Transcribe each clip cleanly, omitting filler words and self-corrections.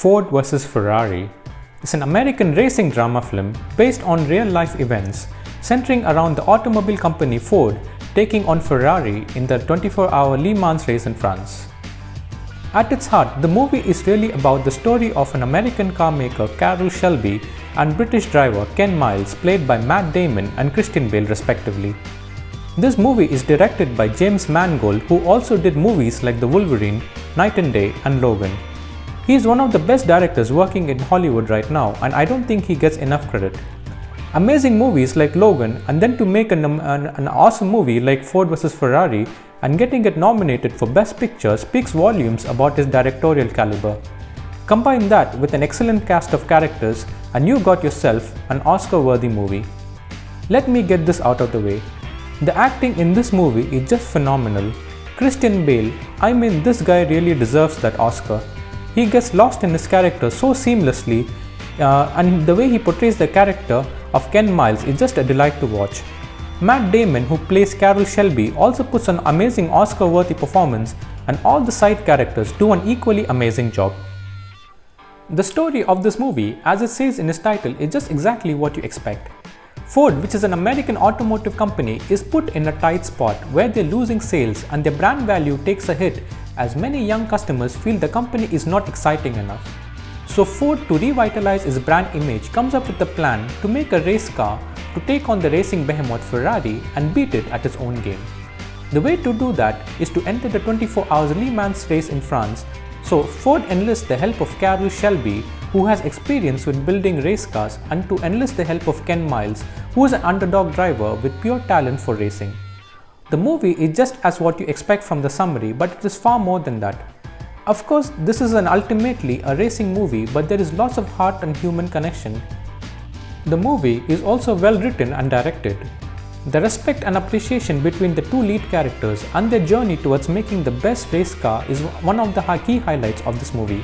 Ford vs Ferrari is an American racing drama film based on real-life events centering around the automobile company Ford taking on Ferrari in the 24-hour Le Mans race in France. At its heart, the movie is really about the story of an American car maker Carroll Shelby and British driver Ken Miles, played by Matt Damon and Christian Bale respectively. This movie is directed by James Mangold, who also did movies like The Wolverine, Night and Day and Logan. He is one of the best directors working in Hollywood right now, and I don't think he gets enough credit. Amazing movies like Logan, and then to make an awesome movie like Ford vs Ferrari and getting it nominated for Best Picture speaks volumes about his directorial caliber. Combine that with an excellent cast of characters and you got yourself an Oscar-worthy movie. Let me get this out of the way. The acting in this movie is just phenomenal. Christian Bale, I mean, this guy really deserves that Oscar. He gets lost in his character so seamlessly, and the way he portrays the character of Ken Miles is just a delight to watch. Matt Damon, who plays Carroll Shelby, also puts an amazing Oscar-worthy performance, and all the side characters do an equally amazing job. The story of this movie, as it says in its title, is just exactly what you expect. Ford, which is an American automotive company, is put in a tight spot where they're losing sales and their brand value takes a hit as many young customers feel the company is not exciting enough. So Ford, to revitalize its brand image, comes up with a plan to make a race car to take on the racing behemoth Ferrari and beat it at its own game. The way to do that is to enter the 24 hours Le Mans race in France. So Ford enlists the help of Carroll Shelby, who has experience with building race cars, and to enlist the help of Ken Miles, who is an underdog driver with pure talent for racing. The movie is just as what you expect from the summary, but it is far more than that. Of course, this is ultimately a racing movie, but there is lots of heart and human connection. The movie is also well written and directed. The respect and appreciation between the two lead characters and their journey towards making the best race car is one of the key highlights of this movie.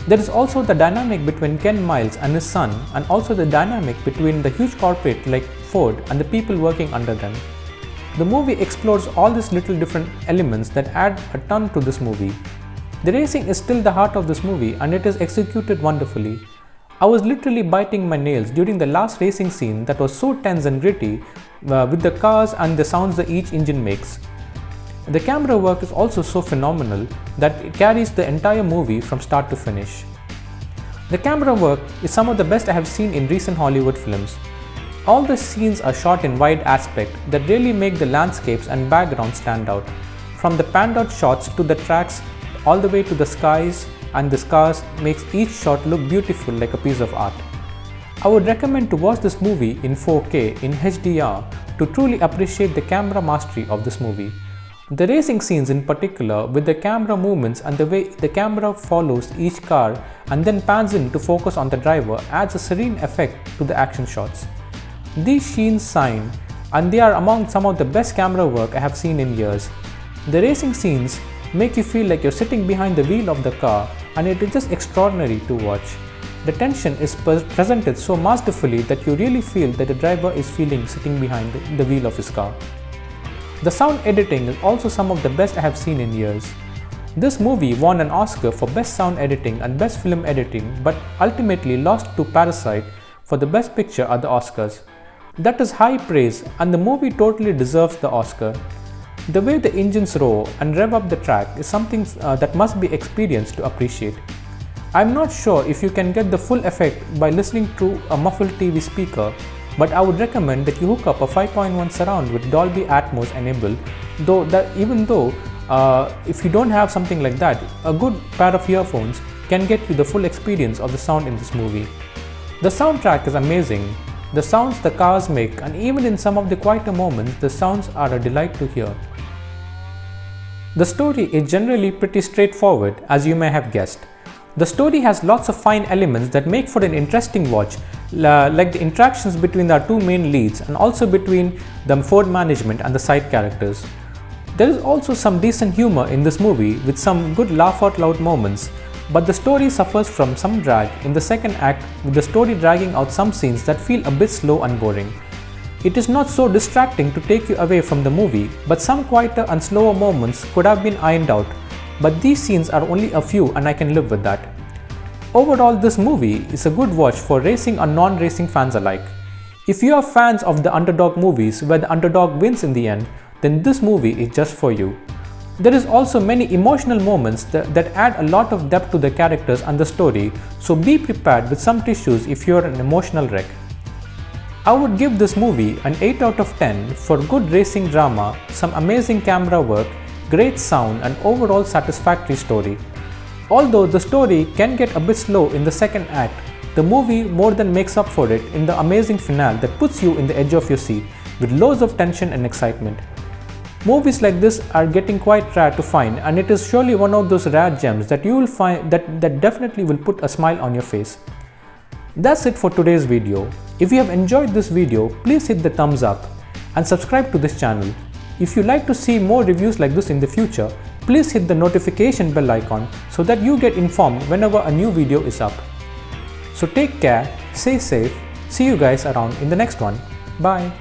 There is also the dynamic between Ken Miles and his son, and also the dynamic between the huge corporate like Ford and the people working under them. The movie explores all these little different elements that add a ton to this movie. The racing is still the heart of this movie, and it is executed wonderfully. I was literally biting my nails during the last racing scene that was so tense and gritty with the cars and the sounds that each engine makes. The camera work is also so phenomenal that it carries the entire movie from start to finish. The camera work is some of the best I have seen in recent Hollywood films. All the scenes are shot in wide aspect that really make the landscapes and backgrounds stand out. From the panned out shots to the tracks all the way to the skies and the cars makes each shot look beautiful like a piece of art. I would recommend to watch this movie in 4K in HDR to truly appreciate the camera mastery of this movie. The racing scenes in particular, with the camera movements and the way the camera follows each car and then pans in to focus on the driver, adds a serene effect to the action shots. These scenes shine, and they are among some of the best camera work I have seen in years. The racing scenes make you feel like you're sitting behind the wheel of the car, and it is just extraordinary to watch. The tension is presented so masterfully that you really feel that the driver is feeling sitting behind the wheel of his car. The sound editing is also some of the best I have seen in years. This movie won an Oscar for Best Sound Editing and Best Film Editing, but ultimately lost to Parasite for the Best Picture at the Oscars. That is high praise, and the movie totally deserves the Oscar. The way the engines roar and rev up the track is something that must be experienced to appreciate. I'm not sure if you can get the full effect by listening to a muffled TV speaker, but I would recommend that you hook up a 5.1 surround with Dolby Atmos enabled, even though if you don't have something like that, a good pair of earphones can get you the full experience of the sound in this movie. The soundtrack is amazing. The sounds the cars make, and even in some of the quieter moments, the sounds are a delight to hear. The story is generally pretty straightforward, as you may have guessed. The story has lots of fine elements that make for an interesting watch, like the interactions between our two main leads and also between the Ford management and the side characters. There is also some decent humor in this movie with some good laugh out loud moments, but the story suffers from some drag in the second act, with the story dragging out some scenes that feel a bit slow and boring. It is not so distracting to take you away from the movie, but some quieter and slower moments could have been ironed out, but these scenes are only a few and I can live with that. Overall, this movie is a good watch for racing and non-racing fans alike. If you are fans of the underdog movies where the underdog wins in the end, then this movie is just for you. There is also many emotional moments that add a lot of depth to the characters and the story, so be prepared with some tissues if you are an emotional wreck. I would give this movie an 8 out of 10 for good racing drama, some amazing camera work, great sound and overall satisfactory story. Although the story can get a bit slow in the second act, the movie more than makes up for it in the amazing finale that puts you in the edge of your seat with loads of tension and excitement. Movies like this are getting quite rare to find, and it is surely one of those rare gems that you will find that definitely will put a smile on your face. That's it for today's video. If you have enjoyed this video, please hit the thumbs up and subscribe to this channel. If you like to see more reviews like this in the future, please hit the notification bell icon so that you get informed whenever a new video is up. So take care, stay safe, see you guys around in the next one. Bye.